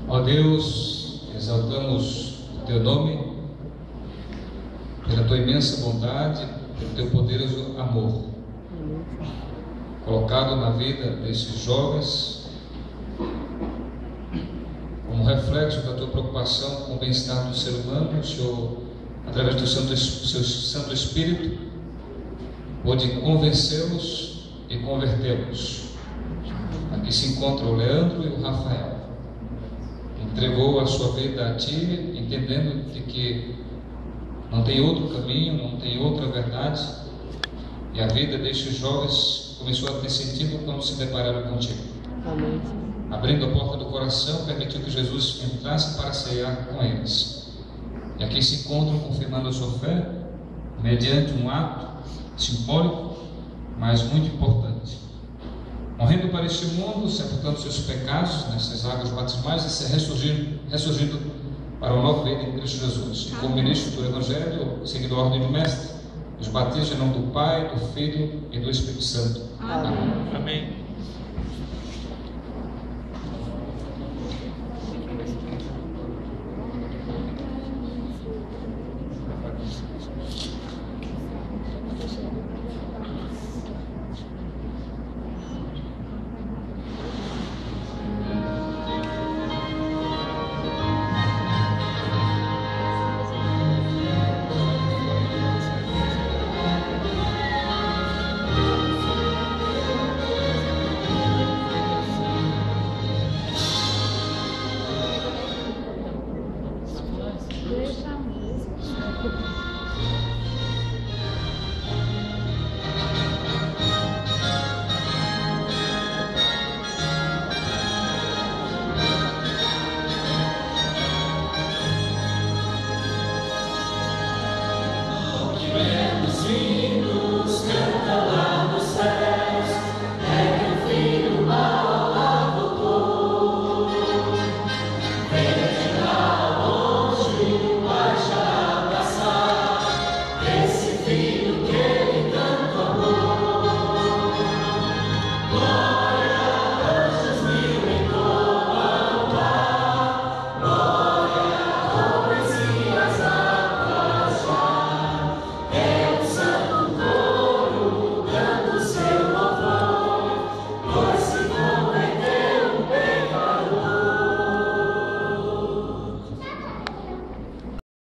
Ó Deus, exaltamos o Teu nome pela Tua imensa bondade, pelo Teu poderoso amor colocado na vida desses jovens como reflexo da Tua preocupação com o bem-estar do ser humano. O Senhor, através do Seu Santo Espírito, pôde convencê-los e convertê-los. Aqui se encontra o Leandro e o Rafael. Entregou a sua vida a Ti, entendendo de que não tem outro caminho, não tem outra verdade, e a vida destes jovens começou a ter sentido quando se depararam contigo. Amém. Abrindo a porta do coração, permitiu que Jesus entrasse para ceiar com eles. E aqui se encontram confirmando a sua fé, mediante um ato simbólico, mas muito importante. Morrendo para este mundo, sepultando seus pecados nessas águas batismais e se ressurgindo para uma nova vida em Cristo Jesus. E como ministro do Evangelho, seguindo a ordem do Mestre, nos batiza em nome do Pai, do Filho e do Espírito Santo. Amém. Amém.